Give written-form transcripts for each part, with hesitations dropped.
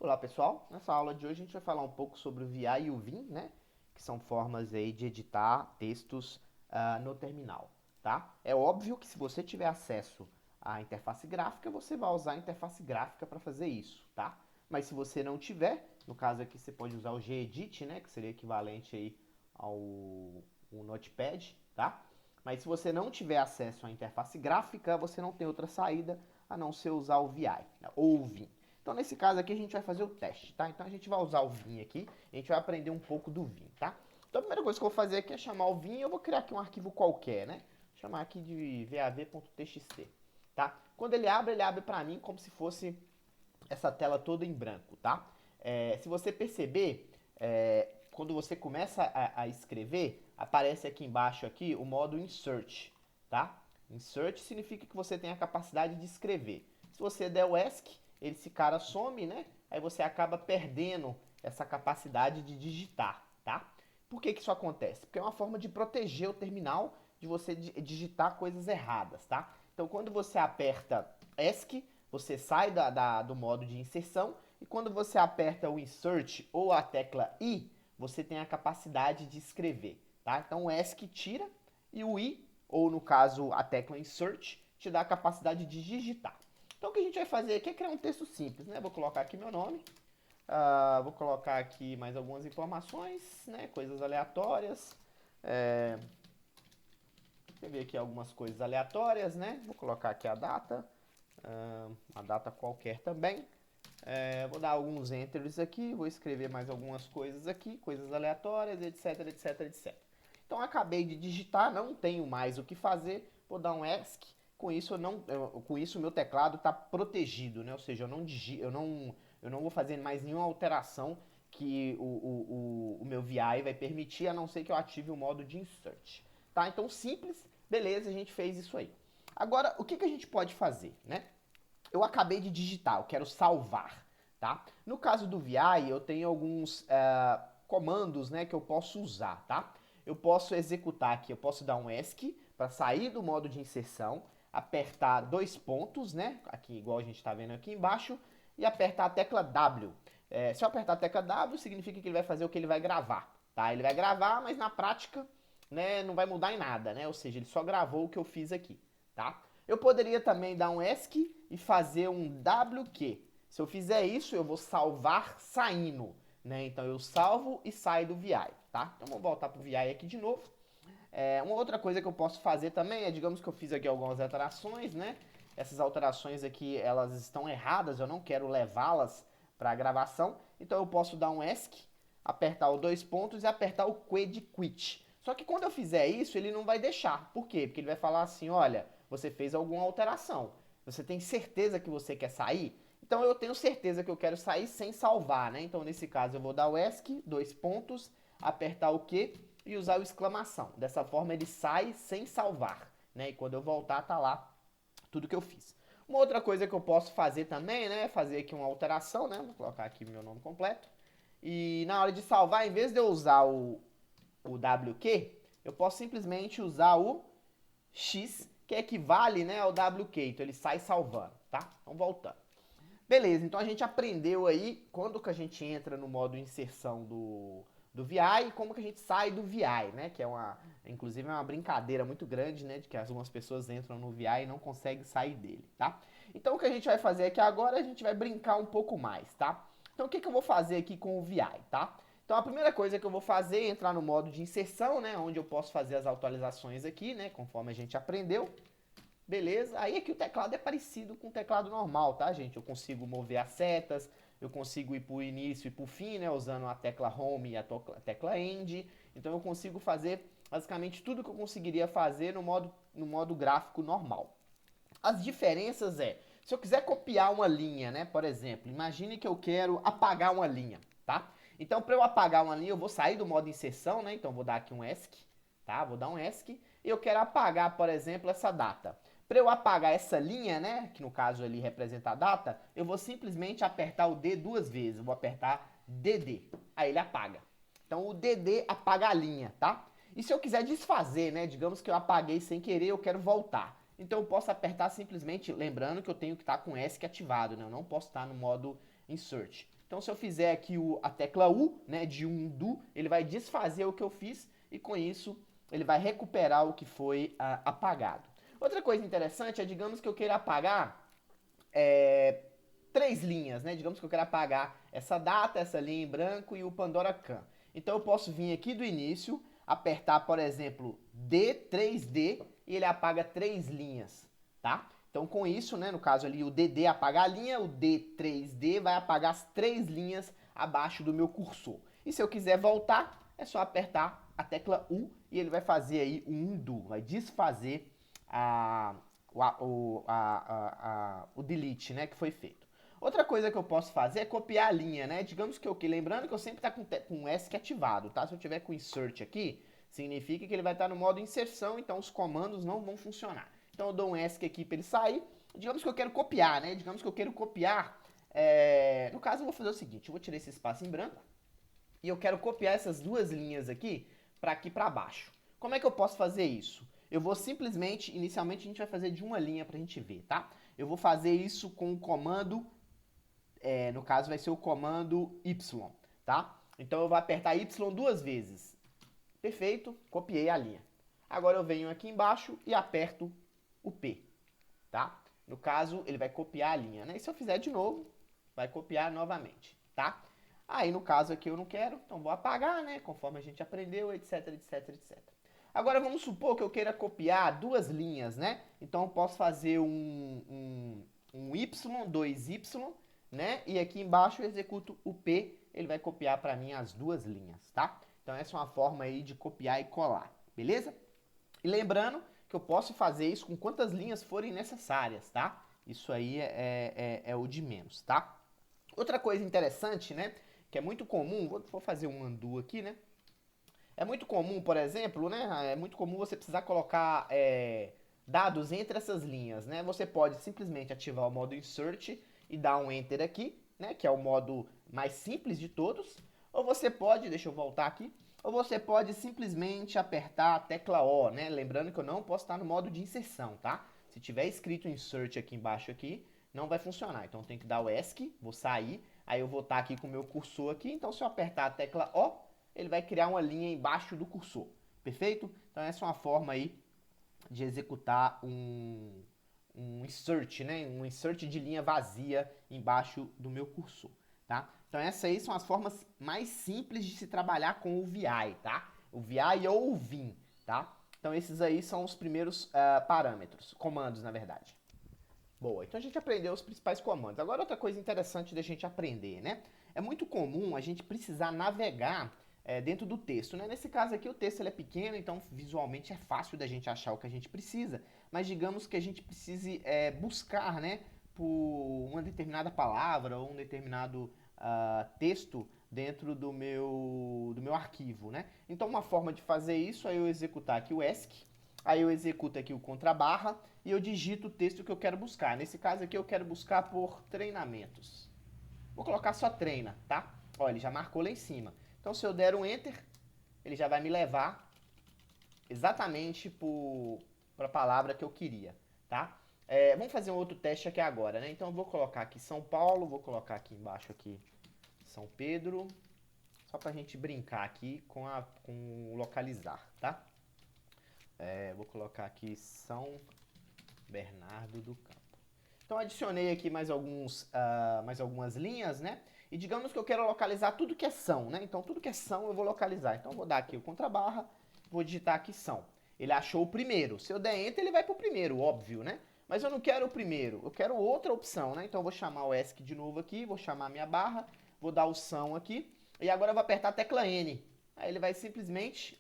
Olá pessoal, nessa aula de hoje a gente vai falar um pouco sobre o VI e o Vim, né? Que são formas aí de editar textos no terminal, tá? É óbvio que se você tiver acesso à interface gráfica, você vai usar a interface gráfica para fazer isso, tá? Mas se você não tiver, no caso aqui você pode usar o gedit, né? Que seria equivalente aí ao o Notepad, tá? Mas se você não tiver acesso à interface gráfica, você não tem outra saída a não ser usar o VI, né? Ou o Vim. Então, nesse caso aqui, a gente vai fazer o teste, tá? Então, a gente vai usar o Vim aqui, a gente vai aprender um pouco do Vim, tá? Então, a primeira coisa que eu vou fazer aqui é chamar o Vim, eu vou criar aqui um arquivo qualquer, né? Vou chamar aqui de vav.txt, tá? Quando ele abre para mim como se fosse essa tela toda em branco, tá? Se você perceber, quando você começa a escrever, aparece aqui embaixo aqui o modo Insert, tá? Insert significa que você tem a capacidade de escrever. Se você der o ESC, esse cara some, né? Aí você acaba perdendo essa capacidade de digitar, tá? Por que isso acontece? Porque é uma forma de proteger o terminal de você digitar coisas erradas, tá? Então, quando você aperta ESC, você sai do modo de inserção e quando você aperta o Insert ou a tecla I, você tem a capacidade de escrever, tá? Então, o ESC tira e o I, ou no caso a tecla Insert, te dá a capacidade de digitar. Então, o que a gente vai fazer aqui é criar um texto simples, né? Vou colocar aqui meu nome, vou colocar aqui mais algumas informações, né? Coisas aleatórias. Escrever aqui algumas coisas aleatórias, né? Vou colocar aqui a data, uma data qualquer também. Vou dar alguns enters aqui, vou escrever mais algumas coisas aqui, coisas aleatórias, etc, etc, etc. Então, acabei de digitar, não tenho mais o que fazer, vou dar um ESC. Com isso, com isso o meu teclado está protegido, né? Ou seja, eu não vou fazer mais nenhuma alteração que o meu VI vai permitir, a não ser que eu ative o modo de insert. Tá? Então, simples, beleza, a gente fez isso aí. Agora, o que a gente pode fazer, né? Eu acabei de digitar, eu quero salvar, tá? No caso do VI, eu tenho alguns comandos, né, que eu posso usar, tá? Eu posso executar aqui, eu posso dar um ESC para sair do modo de inserção, apertar dois pontos, né, aqui igual a gente está vendo aqui embaixo, e apertar a tecla W. Se eu apertar a tecla W, significa que ele vai fazer o que ele vai gravar, tá? Ele vai gravar, mas na prática, né, não vai mudar em nada, né? Ou seja, ele só gravou o que eu fiz aqui, tá? Eu poderia também dar um ESC e fazer um WQ. Se eu fizer isso, eu vou salvar saindo, né? Então eu salvo e saio do VI, tá? Então vamos voltar pro VI aqui de novo. Uma outra coisa que eu posso fazer também é, digamos que eu fiz aqui algumas alterações, né? Essas alterações aqui, elas estão erradas, eu não quero levá-las para a gravação, então eu posso dar um ESC, apertar os dois pontos e apertar o Q de Quit. Só que quando eu fizer isso, ele não vai deixar. Por quê? Porque ele vai falar assim, olha, você fez alguma alteração. Você tem certeza que você quer sair? Então eu tenho certeza que eu quero sair sem salvar, né? Então nesse caso eu vou dar o ESC, dois pontos, apertar o Q e usar o exclamação. Dessa forma ele sai sem salvar, né? E quando eu voltar tá lá tudo que eu fiz. Uma outra coisa que eu posso fazer também, né? É fazer aqui uma alteração, né? Vou colocar aqui meu nome completo. E na hora de salvar, em vez de eu usar o WQ, eu posso simplesmente usar o X, que equivale, né, ao WQ. Então ele sai salvando, tá? Então voltando. Beleza, então a gente aprendeu aí quando que a gente entra no modo inserção do VI e como que a gente sai do VI, né? Que é inclusive é uma brincadeira muito grande, né? De que algumas pessoas entram no VI e não conseguem sair dele, tá? Então o que a gente vai fazer aqui agora, a gente vai brincar um pouco mais, tá? Então o que eu vou fazer aqui com o VI, tá? Então a primeira coisa que eu vou fazer é entrar no modo de inserção, né? Onde eu posso fazer as atualizações aqui, né? Conforme a gente aprendeu. Beleza? Aí aqui o teclado é parecido com o teclado normal, tá, gente? Eu consigo mover as setas, eu consigo ir pro início e pro fim, né? Usando a tecla Home e a tecla End. Então eu consigo fazer basicamente tudo que eu conseguiria fazer no modo gráfico normal. As diferenças se eu quiser copiar uma linha, né? Por exemplo, imagine que eu quero apagar uma linha, tá? Então, para eu apagar uma linha, eu vou sair do modo inserção, né? Então, vou dar aqui um ESC, tá? Vou dar um ESC e eu quero apagar, por exemplo, essa data. Para eu apagar essa linha, né? Que no caso ali representa a data, eu vou simplesmente apertar o D duas vezes. Eu vou apertar DD. Aí ele apaga. Então, o DD apaga a linha, tá? E se eu quiser desfazer, né? Digamos que eu apaguei sem querer, eu quero voltar. Então eu posso apertar simplesmente, lembrando que eu tenho que estar com ESC ativado, né? Eu não posso estar no modo Insert. Então, se eu fizer aqui a tecla U, né, de undo, ele vai desfazer o que eu fiz e com isso ele vai recuperar o que foi apagado. Outra coisa interessante é, digamos que eu queira apagar 3 linhas, né? Digamos que eu quero apagar essa data, essa linha em branco e o Pandora Can. Então eu posso vir aqui do início, apertar, por exemplo, D3D e ele apaga 3 linhas, tá? Então com isso, né, no caso ali o DD apaga a linha, o D3D vai apagar as 3 linhas abaixo do meu cursor. E se eu quiser voltar, é só apertar a tecla U e ele vai fazer aí um undo, vai desfazer o delete, né, que foi feito. Outra coisa que eu posso fazer é copiar a linha, né? Digamos que lembrando que eu sempre tá com o ESC ativado, tá? Se eu tiver com insert aqui, significa que ele vai estar no modo inserção, então os comandos não vão funcionar. Então eu dou um ESC aqui para ele sair. Digamos que eu quero copiar, né? Digamos que eu quero copiar. No caso, eu vou fazer o seguinte: eu vou tirar esse espaço em branco e eu quero copiar essas 2 linhas aqui para baixo. Como é que eu posso fazer isso? Eu vou simplesmente, inicialmente a gente vai fazer de uma linha para a gente ver, tá? Eu vou fazer isso com o comando, no caso vai ser o comando Y, tá? Então eu vou apertar Y 2 vezes. Perfeito, copiei a linha. Agora eu venho aqui embaixo e aperto o P, tá? No caso, ele vai copiar a linha, né? E se eu fizer de novo, vai copiar novamente, tá? Aí no caso aqui eu não quero, então vou apagar, né? Conforme a gente aprendeu, etc, etc, etc. Agora vamos supor que eu queira copiar 2 linhas, né? Então eu posso fazer um Y, 2Y, né? E aqui embaixo eu executo o P, ele vai copiar para mim as 2 linhas, tá? Então essa é uma forma aí de copiar e colar, beleza? E lembrando que eu posso fazer isso com quantas linhas forem necessárias, tá? Isso aí é o de menos, tá? Outra coisa interessante, né? Que é muito comum, vou fazer um undo aqui, né? É muito comum, por exemplo, né? É muito comum você precisar colocar dados entre essas linhas, né? Você pode simplesmente ativar o modo Insert e dar um Enter aqui, né? Que é o modo mais simples de todos. Ou você pode, deixa eu voltar aqui, ou você pode simplesmente apertar a tecla O, né? Lembrando que eu não posso estar no modo de inserção, tá? Se tiver escrito Insert aqui embaixo aqui, não vai funcionar. Então tem que dar o ESC, vou sair, aí eu vou estar aqui com o meu cursor aqui, então se eu apertar a tecla O, ele vai criar uma linha embaixo do cursor, perfeito? Então essa é uma forma aí de executar um insert, né? Um insert de linha vazia embaixo do meu cursor, tá? Então essas aí são as formas mais simples de se trabalhar com o VI, tá? O VI ou o Vim, tá? Então esses aí são os primeiros parâmetros, comandos na verdade. Boa, então a gente aprendeu os principais comandos. Agora outra coisa interessante da gente aprender, né? É muito comum a gente precisar navegar dentro do texto, né? Nesse caso aqui o texto ele é pequeno, então visualmente é fácil da gente achar o que a gente precisa, mas digamos que a gente precise buscar, né, por uma determinada palavra ou um determinado texto dentro do meu arquivo, né? Então uma forma de fazer isso é eu executar aqui o ESC, aí eu executo aqui o contrabarra e eu digito o texto que eu quero buscar. Nesse caso aqui eu quero buscar por treinamentos. Vou colocar só treina, tá? Olha, ele já marcou lá em cima. Então se eu der um Enter, ele já vai me levar exatamente para a palavra que eu queria, tá? Vamos fazer um outro teste aqui agora, né? Então eu vou colocar aqui São Paulo, vou colocar aqui embaixo aqui São Pedro, só para a gente brincar aqui com o localizar, tá? Vou colocar aqui São Bernardo do Campo. Então adicionei aqui mais algumas linhas, né? E digamos que eu quero localizar tudo que é São, né? Então tudo que é São eu vou localizar. Então eu vou dar aqui o contrabarra, vou digitar aqui São. Ele achou o primeiro. Se eu der Enter, ele vai para o primeiro, óbvio, né? Mas eu não quero o primeiro, eu quero outra opção, né? Então eu vou chamar o ESC de novo aqui, vou chamar a minha barra, vou dar o São aqui, e agora eu vou apertar a tecla N. Aí ele vai simplesmente,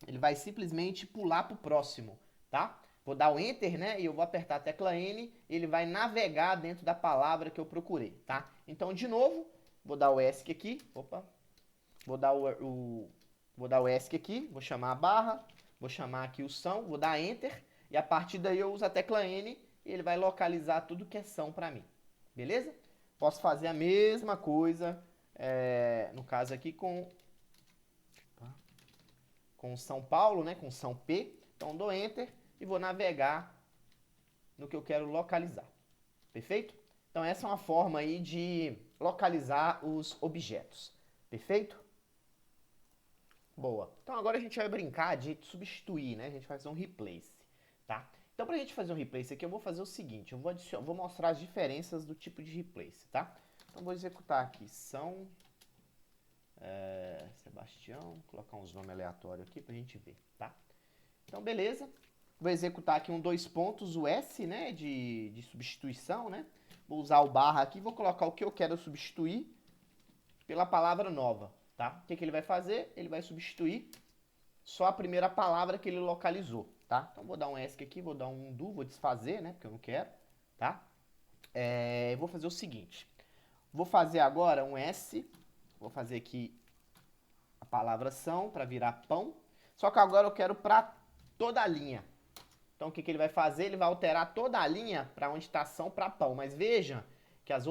ele vai simplesmente pular para o próximo, tá? Vou dar o Enter, né? E eu vou apertar a tecla N, ele vai navegar dentro da palavra que eu procurei, tá? Então, de novo, vou dar o ESC aqui, vou dar o ESC aqui, vou chamar a barra, vou chamar aqui o São, vou dar Enter, e a partir daí eu uso a tecla N, e ele vai localizar tudo que é São para mim, beleza? Posso fazer a mesma coisa, no caso aqui com São Paulo, né? Com São P, então dou Enter, e vou navegar no que eu quero localizar. Perfeito? Então essa é uma forma aí de localizar os objetos. Perfeito? Boa. Então agora a gente vai brincar de substituir, né? A gente vai fazer um replace, tá? Então pra gente fazer um replace aqui, eu vou fazer o seguinte, vou mostrar as diferenças do tipo de replace, tá? Então vou executar aqui São Sebastião, colocar uns nomes aleatórios aqui pra gente ver, tá? Então beleza, vou executar aqui dois pontos, o S, né, de substituição, né? Vou usar o barra aqui, vou colocar o que eu quero substituir pela palavra nova, tá? O que ele vai fazer? Ele vai substituir só a primeira palavra que ele localizou, tá? Então vou dar um ESC aqui, vou dar um undo, vou desfazer, né, porque eu não quero, tá? Vou fazer o seguinte, vou fazer agora um S, vou fazer aqui a palavra são para virar pão, só que agora eu quero para toda a linha. Então o que ele vai fazer? Ele vai alterar toda a linha para onde está são para pão, mas veja que os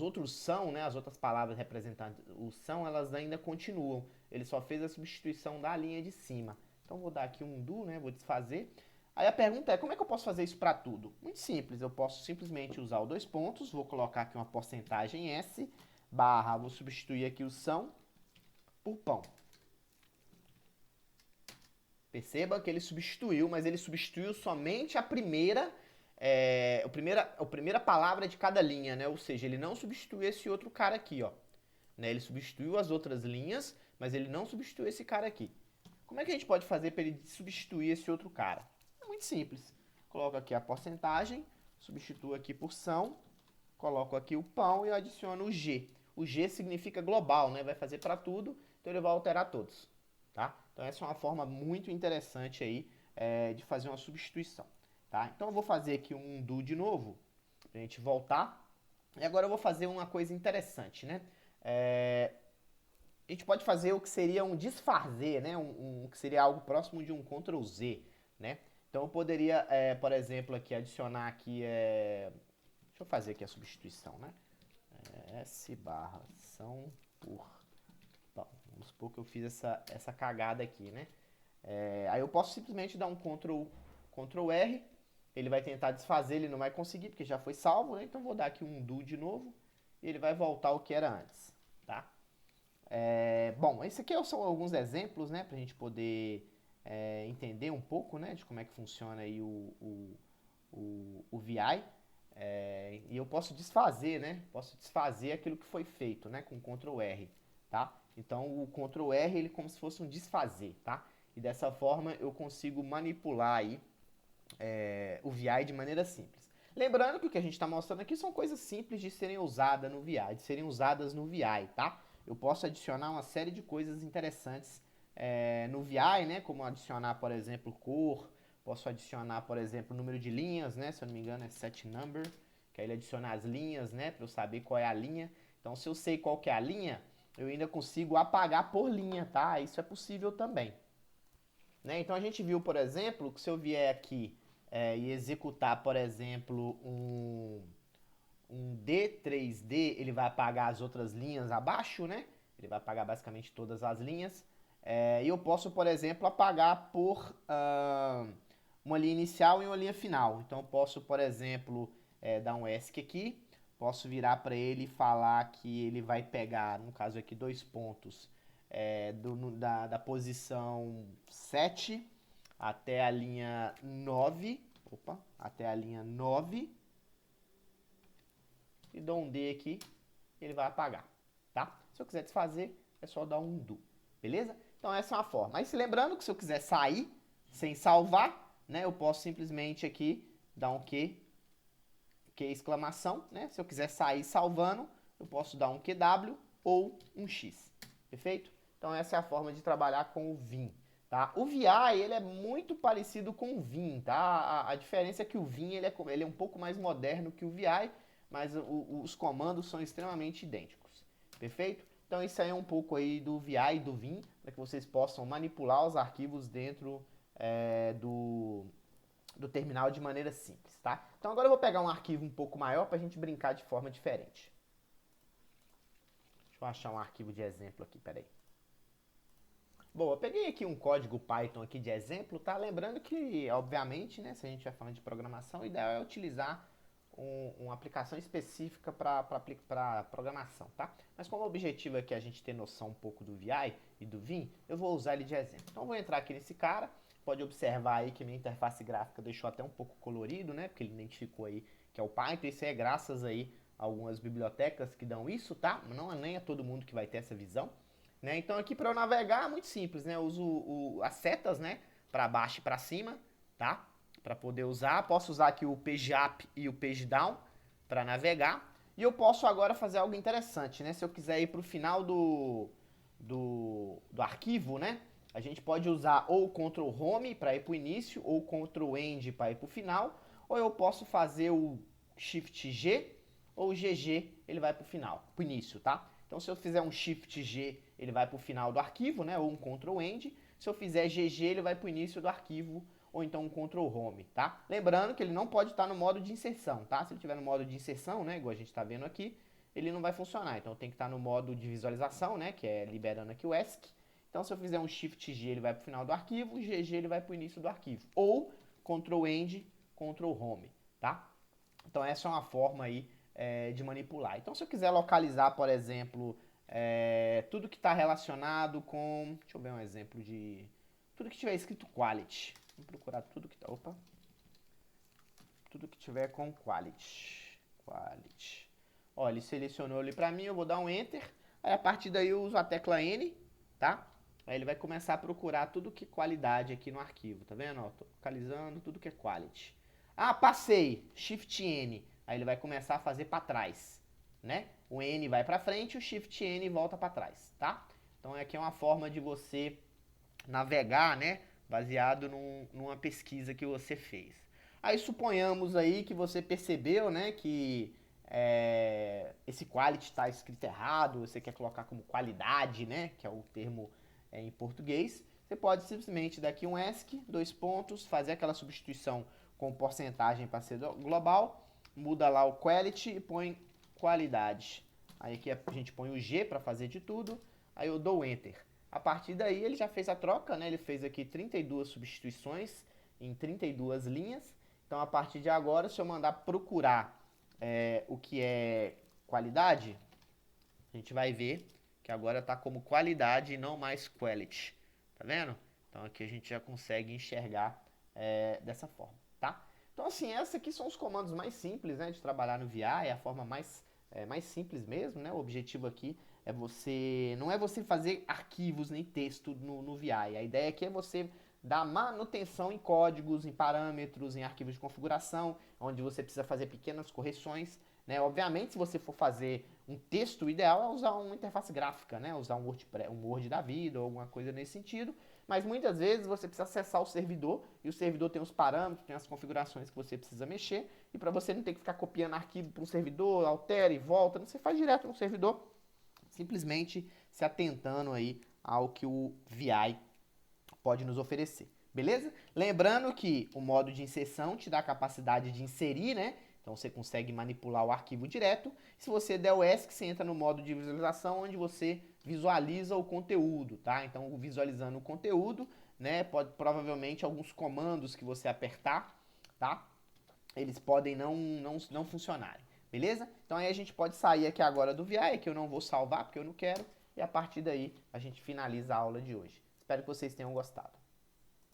outros são, né, as outras palavras representantes, o são, elas ainda continuam. Ele só fez a substituição da linha de cima. Então vou dar aqui um undo, né, vou desfazer. Aí a pergunta é, como é que eu posso fazer isso para tudo? Muito simples, eu posso simplesmente usar os dois pontos, vou colocar aqui uma porcentagem S, barra, vou substituir aqui o são por pão. Perceba que ele substituiu, mas ele substituiu somente a primeira palavra de cada linha, né? Ou seja, ele não substituiu esse outro cara aqui, ó. Né? Ele substituiu as outras linhas, mas ele não substituiu esse cara aqui. Como é que a gente pode fazer para ele substituir esse outro cara? É muito simples. Coloco aqui a porcentagem, substituo aqui por são, coloco aqui o pão e eu adiciono o G. O G significa global, né? Vai fazer para tudo, então ele vai alterar todos, tá? Então essa é uma forma muito interessante aí de fazer uma substituição, tá? Então eu vou fazer aqui um undo de novo, pra gente voltar. E agora eu vou fazer uma coisa interessante, né? A gente pode fazer o que seria um desfazer, né? O que seria algo próximo de um Ctrl Z, né? Então eu poderia, por exemplo, aqui adicionar aqui, deixa eu fazer aqui a substituição, né? S barra são por pão. Vamos supor que eu fiz essa cagada aqui, né? Aí eu posso simplesmente dar um Ctrl R, ele vai tentar desfazer, ele não vai conseguir porque já foi salvo, né? Então vou dar aqui um undo de novo e ele vai voltar ao que era antes, tá? Bom, esse aqui são alguns exemplos, né, pra gente poder entender um pouco, né, de como é que funciona aí o VI. E eu posso desfazer, né, posso desfazer aquilo que foi feito, né, com Ctrl R, tá? Então o Ctrl R ele é como se fosse um desfazer, tá? E dessa forma eu consigo manipular aí o VI de maneira simples. Lembrando que o que a gente está mostrando aqui são coisas simples de serem usadas no VI, de serem usadas no VI, tá? Eu posso adicionar uma série de coisas interessantes no VI, né? Como adicionar, por exemplo, cor, posso adicionar, por exemplo, número de linhas, né? Se eu não me engano é set number, que aí ele adiciona as linhas, né? Para eu saber qual é a linha. Então, se eu sei qual que é a linha, eu ainda consigo apagar por linha, tá? Isso é possível também. Né? Então, a gente viu, por exemplo, que se eu vier aqui e executar, por exemplo, um D3D, ele vai apagar as outras linhas abaixo, né? Ele vai apagar basicamente todas as linhas. E eu posso, por exemplo, apagar por uma linha inicial e uma linha final. Então, eu posso, por exemplo, dar um ESC aqui. Posso virar para ele e falar que ele vai pegar, no caso aqui, dois pontos da posição 7 até a linha 9. Opa, até a linha 9. E dou um D aqui, ele vai apagar, tá? Se eu quiser desfazer, é só dar um undo, beleza? Então essa é uma forma. Mas lembrando que se eu quiser sair sem salvar, né, eu posso simplesmente aqui dar um Q exclamação, né? Se eu quiser sair salvando, eu posso dar um QW ou um X, perfeito? Então essa é a forma de trabalhar com o Vim, tá? O VI, ele é muito parecido com o Vim, tá? A diferença é que o Vim, ele é um pouco mais moderno que o VI, mas os comandos são extremamente idênticos, perfeito? Então isso aí é um pouco aí do VI e do Vim, para que vocês possam manipular os arquivos dentro do terminal de maneira simples, tá? Então agora eu vou pegar um arquivo um pouco maior para a gente brincar de forma diferente. Deixa eu achar um arquivo de exemplo aqui, peraí. Bom, eu peguei aqui um código Python aqui de exemplo, tá? Lembrando que, obviamente, né, se a gente vai falando de programação, o ideal é utilizar uma aplicação específica para programação, tá? Mas como o objetivo aqui é a gente ter noção um pouco do VI e do Vim, eu vou usar ele de exemplo. Então eu vou entrar aqui nesse cara, pode observar aí que minha interface gráfica deixou até um pouco colorido, né? Porque ele identificou aí que é o Python, isso é graças aí a algumas bibliotecas que dão isso, tá? Não nem é todo mundo que vai ter essa visão, né? Então aqui para eu navegar é muito simples, né? Eu uso as setas, né? Para baixo e para cima, tá? Para poder usar. Posso usar aqui o page up e o page down para navegar. E eu posso agora fazer algo interessante, né? Se eu quiser ir para o final do arquivo, né? A gente pode usar ou o Ctrl Home para ir para o início, ou o Ctrl End para ir para o final, ou eu posso fazer o Shift G ou o GG, ele vai para o final, para o início, tá? Então se eu fizer um Shift G, ele vai para o final do arquivo, né? Ou um Ctrl End. Se eu fizer GG, ele vai para o início do arquivo, ou então um Ctrl Home, tá? Lembrando que ele não pode estar no modo de inserção, tá? Se ele estiver no modo de inserção, né, igual a gente está vendo aqui, ele não vai funcionar. Então tem que estar no modo de visualização, né, que é liberando aqui o ESC. Então se eu fizer um Shift G, ele vai para o final do arquivo, GG ele vai para o início do arquivo. Ou Ctrl End, Ctrl Home, tá? Então essa é uma forma aí de manipular. Então se eu quiser localizar, por exemplo, tudo que está relacionado com... Deixa eu ver um exemplo de... Tudo que tiver escrito quality. Vamos procurar tudo que tá. Opa! Tudo que tiver com quality. Quality. Ó, ele selecionou ali pra mim, eu vou dar um enter. Aí a partir daí eu uso a tecla N, tá? Aí ele vai começar a procurar tudo que é qualidade aqui no arquivo, tá vendo? Ó, tô localizando tudo que é quality. Ah, passei. Shift N. Aí ele vai começar a fazer pra trás, né? O N vai pra frente, o Shift N volta pra trás, tá? Então aqui é uma forma de você navegar, né? Baseado numa pesquisa que você fez. Aí suponhamos aí que você percebeu, né, que esse quality está escrito errado, você quer colocar como qualidade, né, que é o termo em português. Você pode simplesmente dar aqui um ESC, 2 pontos, fazer aquela substituição com porcentagem para ser global, muda lá o quality e põe qualidade. Aí aqui a gente põe o G para fazer de tudo, aí eu dou Enter. A partir daí ele já fez a troca, né? Ele fez aqui 32 substituições em 32 linhas. Então a partir de agora, se eu mandar procurar o que é qualidade, a gente vai ver que agora está como qualidade e não mais quality. Tá vendo? Então aqui a gente já consegue enxergar dessa forma, tá? Então assim, esses aqui são os comandos mais simples, né, de trabalhar no VI, é a forma mais simples mesmo, né? O objetivo aqui não é você fazer arquivos nem texto no VI. A ideia aqui é você dar manutenção em códigos, em parâmetros, em arquivos de configuração, onde você precisa fazer pequenas correções, né? Obviamente, se você for fazer um texto, o ideal é usar uma interface gráfica, né? Usar um Word da vida ou alguma coisa nesse sentido. Mas muitas vezes você precisa acessar o servidor e o servidor tem os parâmetros, tem as configurações que você precisa mexer. E para você não ter que ficar copiando arquivo para um servidor, altera e volta, você faz direto no servidor, simplesmente se atentando aí ao que o VI pode nos oferecer, beleza? Lembrando que o modo de inserção te dá a capacidade de inserir, né? Então você consegue manipular o arquivo direto. Se você der o ESC, você entra no modo de visualização, onde você visualiza o conteúdo, tá? Então visualizando o conteúdo, né? Provavelmente alguns comandos que você apertar, tá? Eles podem não funcionarem, beleza? Então aí a gente pode sair aqui agora do VI, que eu não vou salvar porque eu não quero, e a partir daí a gente finaliza a aula de hoje. Espero que vocês tenham gostado.